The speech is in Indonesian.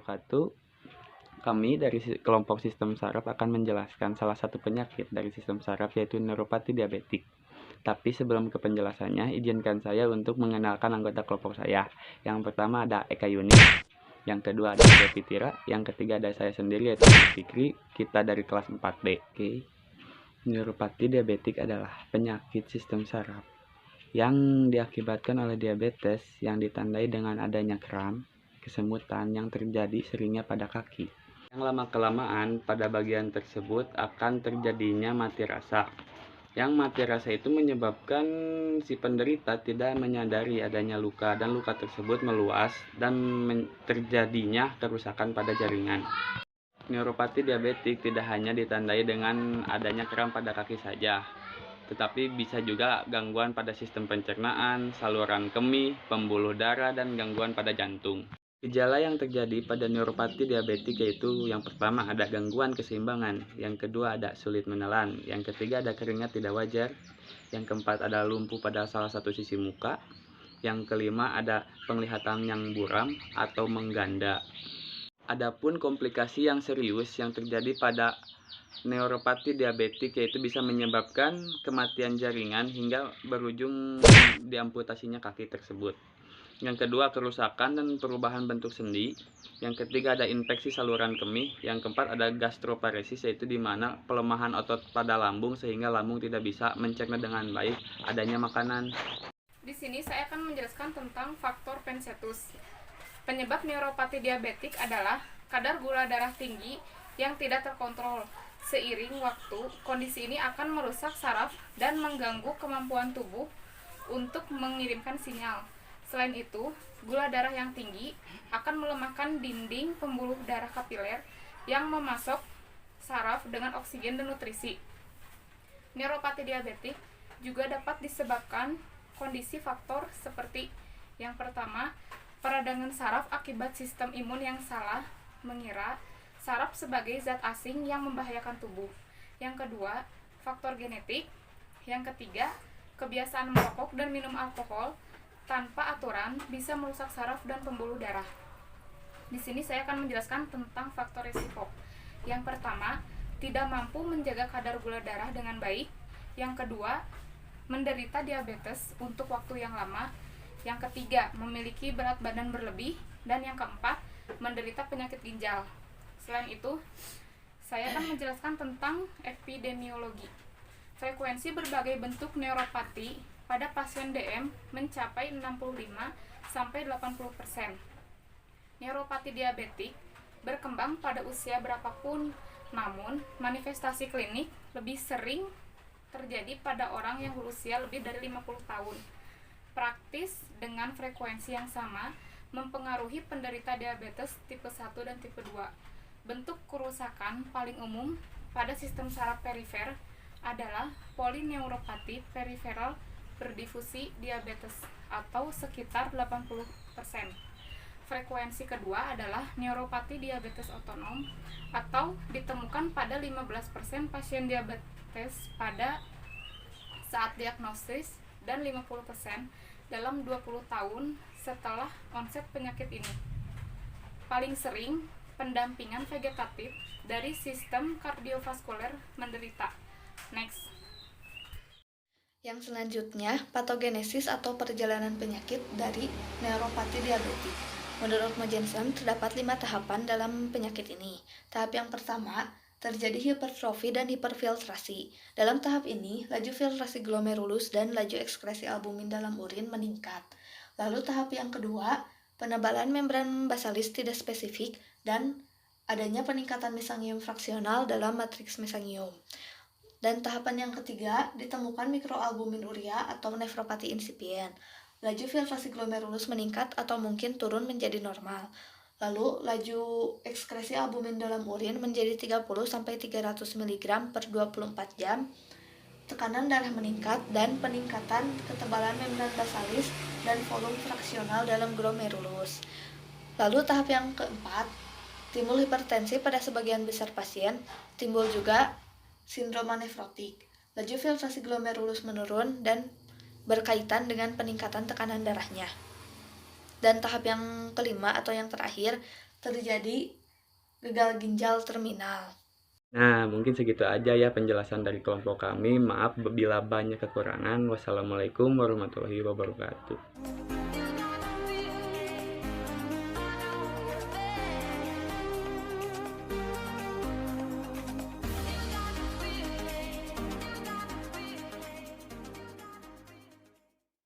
wabarakatuh. Kami dari kelompok sistem saraf akan menjelaskan salah satu penyakit dari sistem saraf, yaitu neuropati diabetik. Tapi sebelum ke penjelasannya, izinkan saya untuk mengenalkan anggota kelompok saya. Yang pertama ada Eka Yuni, yang kedua ada Devi Tira, yang ketiga ada saya sendiri yaitu Fikri, kita dari kelas 4B. Oke. Neuropati diabetik adalah penyakit sistem saraf yang diakibatkan oleh diabetes yang ditandai dengan adanya kram, kesemutan yang terjadi seringnya pada kaki. Yang lama-kelamaan pada bagian tersebut akan terjadinya mati rasa. Yang mati rasa itu menyebabkan si penderita tidak menyadari adanya luka dan luka tersebut meluas dan terjadinya kerusakan pada jaringan. Neuropati diabetik tidak hanya ditandai dengan adanya kram pada kaki saja, tetapi bisa juga gangguan pada sistem pencernaan, saluran kemih, pembuluh darah, dan gangguan pada jantung. Gejala yang terjadi pada neuropati diabetik yaitu yang pertama ada gangguan keseimbangan, yang kedua ada sulit menelan, yang ketiga ada keringat tidak wajar, yang keempat ada lumpuh pada salah satu sisi muka, yang kelima ada penglihatan yang buram atau mengganda. Adapun komplikasi yang serius yang terjadi pada neuropati diabetik yaitu bisa menyebabkan kematian jaringan hingga berujung diamputasinya kaki tersebut. Yang kedua, kerusakan dan perubahan bentuk sendi. Yang ketiga, ada infeksi saluran kemih. Yang keempat, ada gastroparesis, yaitu di mana pelemahan otot pada lambung sehingga lambung tidak bisa mencerna dengan baik adanya makanan. Di sini saya akan menjelaskan tentang faktor pencetus. Penyebab neuropati diabetik adalah kadar gula darah tinggi yang tidak terkontrol. Seiring waktu, kondisi ini akan merusak saraf dan mengganggu kemampuan tubuh untuk mengirimkan sinyal. Selain itu, gula darah yang tinggi akan melemahkan dinding pembuluh darah kapiler yang memasok saraf dengan oksigen dan nutrisi. Neuropati diabetik juga dapat disebabkan kondisi faktor seperti yang pertama, peradangan saraf akibat sistem imun yang salah mengira saraf sebagai zat asing yang membahayakan tubuh. Yang kedua, faktor genetik. Yang ketiga, kebiasaan merokok dan minum alkohol tanpa aturan bisa merusak saraf dan pembuluh darah. Di sini saya akan menjelaskan tentang faktor risiko. Yang pertama, tidak mampu menjaga kadar gula darah dengan baik. Yang kedua, menderita diabetes untuk waktu yang lama. Yang ketiga, memiliki berat badan berlebih. Dan yang keempat, menderita penyakit ginjal. Selain itu, saya akan menjelaskan tentang epidemiologi. Frekuensi berbagai bentuk neuropati pada pasien DM mencapai 65-80%. Neuropati diabetik berkembang pada usia berapapun, namun manifestasi klinik lebih sering terjadi pada orang yang berusia lebih dari 50 tahun. Praktis dengan frekuensi yang sama mempengaruhi penderita diabetes tipe 1 dan tipe 2. Bentuk kerusakan paling umum pada sistem saraf perifer adalah polineuropati periferal berdifusi diabetes atau sekitar 80%. Frekuensi kedua adalah neuropati diabetes otonom atau ditemukan pada 15% pasien diabetes pada saat diagnosis dan 50% dalam 20 tahun setelah onset penyakit ini. Paling sering pendampingan vegetatif dari sistem kardiovaskuler menderita. Next. Yang selanjutnya, patogenesis atau perjalanan penyakit dari neuropati diabetik. Menurut Mogensen, terdapat 5 tahapan dalam penyakit ini. Tahap yang pertama, terjadi hipertrofi dan hiperfiltrasi. Dalam tahap ini, laju filtrasi glomerulus dan laju ekskresi albumin dalam urin meningkat. Lalu tahap yang kedua, penebalan membran basalis tidak spesifik dan adanya peningkatan mesangium fraksional dalam matriks mesangium. Dan tahapan yang ketiga, ditemukan mikroalbumin urea atau nefropati insipien. Laju filtrasi glomerulus meningkat atau mungkin turun menjadi normal. Lalu, laju ekskresi albumin dalam urin menjadi 30-300 mg per 24 jam. Tekanan darah meningkat dan peningkatan ketebalan membran basalis dan volume fraksional dalam glomerulus. Lalu tahap yang keempat, timbul hipertensi pada sebagian besar pasien, timbul juga sindroma nefrotik. Laju filtrasi glomerulus menurun dan berkaitan dengan peningkatan tekanan darahnya. Dan tahap yang kelima atau yang terakhir, terjadi gagal ginjal terminal. Nah, mungkin segitu aja ya penjelasan dari kelompok kami. Maaf bila banyak kekurangan. Wassalamualaikum warahmatullahi wabarakatuh.